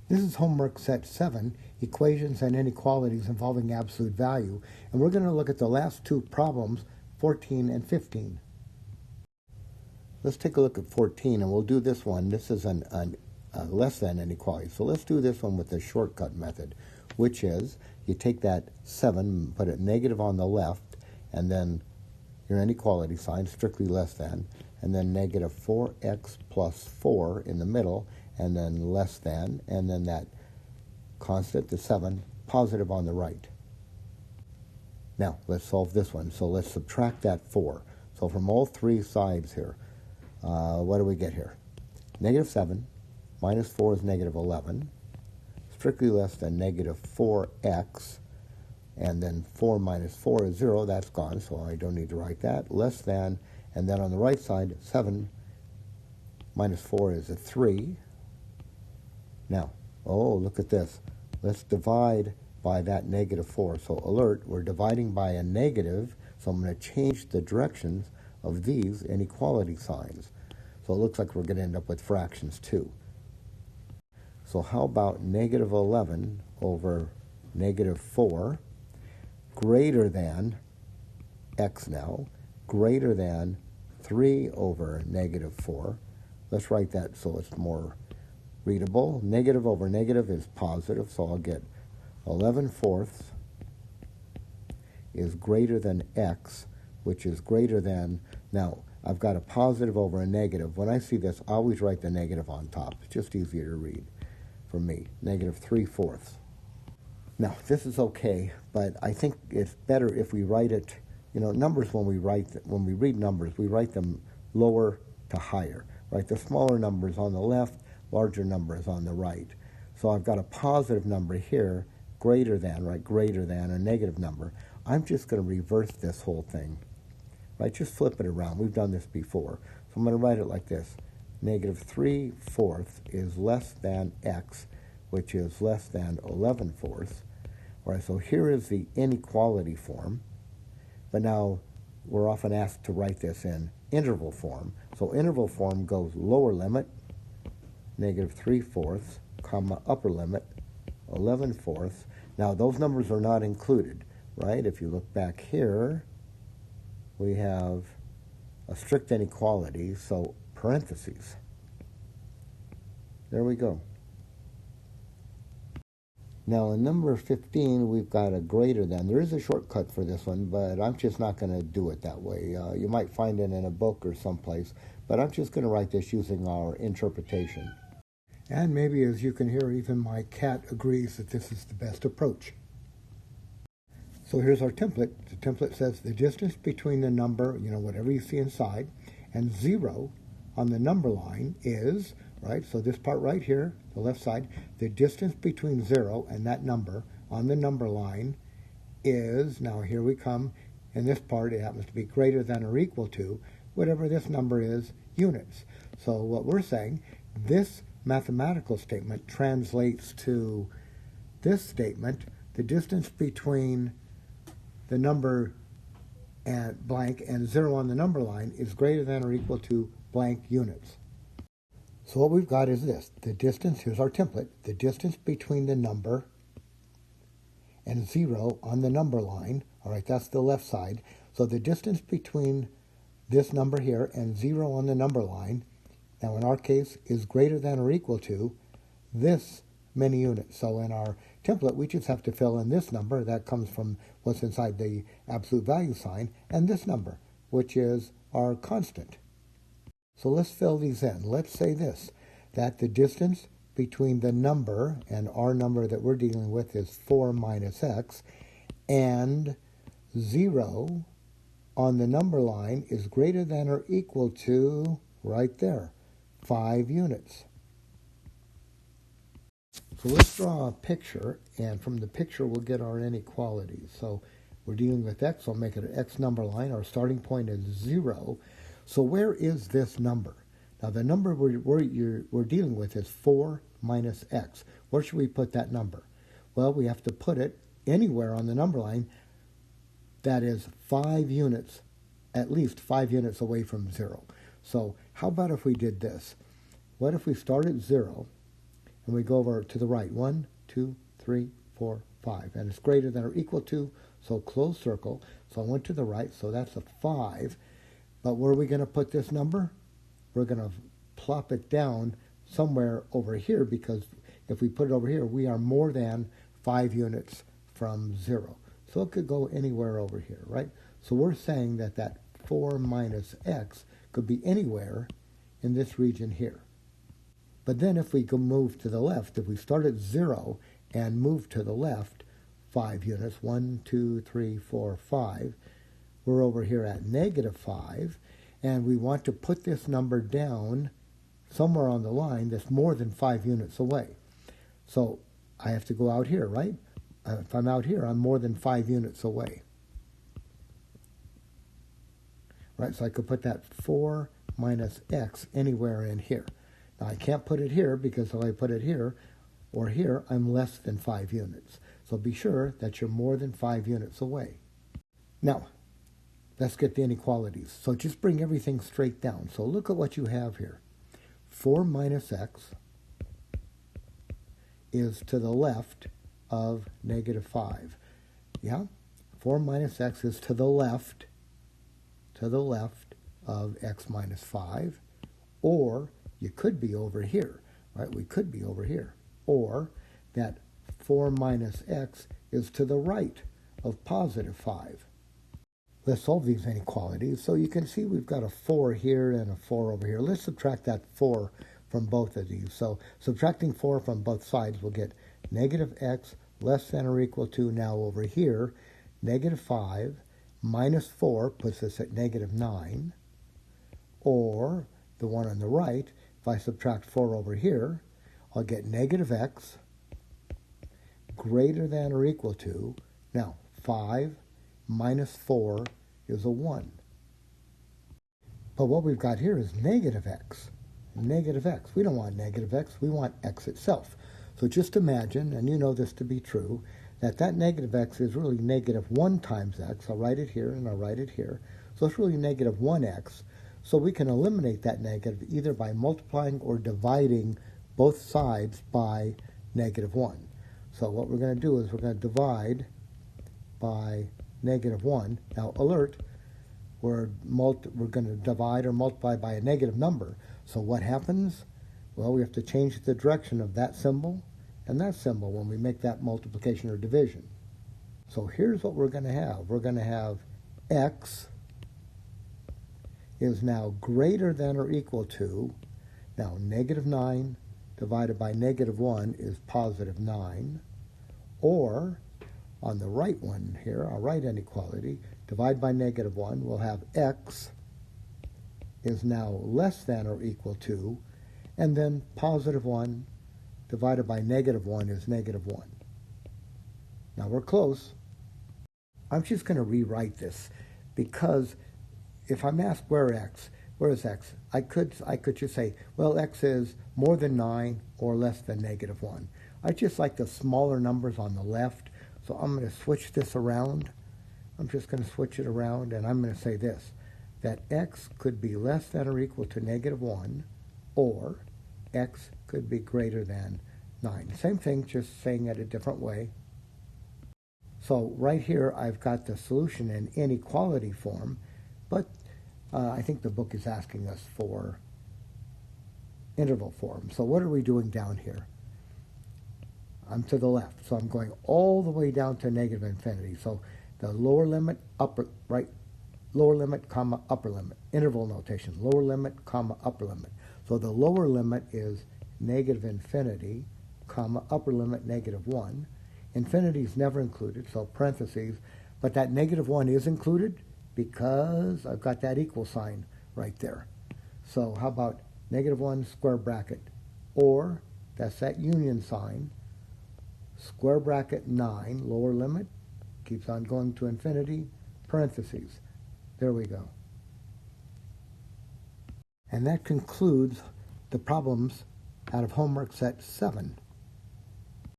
This is homework set 7, equations and inequalities involving absolute value, and we're going to look at the last two problems, 14 and 15. Let's take a look at 14, and we'll do this one. This is a less than inequality. So let's do this one with the shortcut method, which is you take that 7, put it negative on the left, and then your inequality sign, strictly less than, and then negative 4x plus 4 in the middle, and then less than, and then that constant, the 7, positive on the right. Now, let's solve this one. So let's subtract that 4. So from all three sides here, what do we get here? Negative 7 minus 4 is negative 11, strictly less than negative 4x, and then 4 minus 4 is 0. That's gone, so I don't need to write that. Less than, and then on the right side, 7 minus 4 is a 3. Now, oh, look at this. Let's divide by that negative 4. So alert, we're dividing by a negative, so I'm going to change the directions of these inequality signs. So it looks like we're going to end up with fractions too. So how about negative 11 over negative 4 greater than x now, greater than 3 over negative 4. Let's write that so it's more readable. Negative over negative is positive, so I'll get 11/4 is greater than x, which is greater than, now I've got a positive over a negative. When I see this, I always write the negative on top. It's just easier to read for me. Negative 3/4. Now, this is okay, but I think it's better if we write it, numbers when we read numbers, we write them lower to higher, right? The smaller numbers on the left, larger numbers on the right. So I've got a positive number here, greater than, right? Greater than a negative number. I'm just going to reverse this whole thing, right? Just flip it around. We've done this before. So I'm going to write it like this. Negative 3/4 is less than x, which is less than 11/4. All right, so here is the inequality form. But now we're often asked to write this in interval form. So interval form goes lower limit, negative 3/4, comma, upper limit, 11/4. Now those numbers are not included, right? If you look back here, we have a strict inequality, so parentheses. There we go. Now in number 15, we've got a greater than. There is a shortcut for this one, but I'm just not going to do it that way. You might find it in a book or someplace, but I'm just going to write this using our interpretation. And maybe, as you can hear, even my cat agrees that this is the best approach. So here's our template. The template says the distance between the number, whatever you see inside, and 0 on the number line is, right, so this part right here, the left side, the distance between 0 and that number on the number line is, now here we come, in this part it happens to be greater than or equal to, whatever this number is, units. So what we're saying, this mathematical statement translates to this statement, the distance between the number and blank and 0 on the number line is greater than or equal to blank units. So what we've got is this, the distance, here's our template, the distance between the number and 0 on the number line, all right, that's the left side. So the distance between this number here and 0 on the number line, now in our case, is greater than or equal to this many units. So in our template, we just have to fill in this number, that comes from what's inside the absolute value sign, and this number, which is our constant. So let's fill these in. Let's say this, that the distance between the number and our number that we're dealing with is 4 minus x, and 0 on the number line is greater than or equal to, right there, 5 units. So let's draw a picture, and from the picture we'll get our inequalities. So we're dealing with x, so I'll make it an x number line. Our starting point is 0. So where is this number? Now the number we're dealing with is 4 minus x. Where should we put that number? Well, we have to put it anywhere on the number line that is 5 units, at least 5 units away from 0. So how about if we did this? What if we start at 0 and we go over to the right. 1, 2, 3, 4, 5. And it's greater than or equal to, so closed circle. So I went to the right, so that's a 5. But where are we going to put this number? We're going to plop it down somewhere over here, because if we put it over here, we are more than 5 units from 0. So it could go anywhere over here, right? So we're saying that that 4 minus x could be anywhere in this region here. But then if we go move to the left, if we start at 0 and move to the left 5 units, 1, 2, 3, 4, 5, we're over here at negative 5, and we want to put this number down somewhere on the line that's more than 5 units away. So I have to go out here, right? If I'm out here, I'm more than 5 units away. Right, so I could put that 4 minus x anywhere in here. Now I can't put it here, because if I put it here or here, I'm less than 5 units. So be sure that you're more than 5 units away. Now, let's get the inequalities. So just bring everything straight down. So look at what you have here. 4 minus x is to the left of negative 5. Yeah? 4 minus x is to the left of x minus 5. Or you could be over here, right? We could be over here. Or that 4 minus x is to the right of positive 5. Let's solve these inequalities. So you can see we've got a 4 here and a 4 over here. Let's subtract that 4 from both of these. So subtracting 4 from both sides, we'll get negative x less than or equal to, now over here, negative 5 minus 4 puts us at negative 9. Or the one on the right, if I subtract 4 over here, I'll get negative x greater than or equal to, now 5 minus 4 is a 1. But what we've got here is negative x. Negative x. We don't want negative x. We want x itself. So just imagine, and you know this to be true, that that negative x is really negative 1 times x. I'll write it here and I'll write it here. So it's really negative 1x. So we can eliminate that negative either by multiplying or dividing both sides by negative 1. So what we're going to do is we're going to divide by negative 1. Now, alert, we're going to divide or multiply by a negative number. So what happens? Well, we have to change the direction of that symbol and that symbol when we make that multiplication or division. So here's what we're going to have. We're going to have x is now greater than or equal to, now negative 9 divided by negative 1 is positive 9, or on the right one here, our right inequality, divide by negative 1, we'll have x is now less than or equal to, and then positive 1 divided by negative 1 is negative 1. Now we're close. I'm just going to rewrite this, because if I'm asked where is x? I could just say, well, x is more than 9 or less than negative 1. I just like the smaller numbers on the left, so I'm going to switch this around. I'm just going to switch it around, and I'm going to say this, that x could be less than or equal to negative 1, or x could be greater than 9. Same thing, just saying it a different way. So right here, I've got the solution in inequality form, but I think the book is asking us for interval form. So what are we doing down here? I'm to the left, so I'm going all the way down to negative infinity. So the lower limit, upper, right, lower limit, comma, upper limit, interval notation, lower limit, comma, upper limit. So the lower limit is negative infinity, comma, upper limit, negative 1. Infinity is never included, so parentheses, but that negative 1 is included because I've got that equal sign right there. So how about negative 1 square bracket, or that's that union sign, square bracket 9, lower limit, keeps on going to infinity, parentheses. There we go. And that concludes the problems out of homework set 7.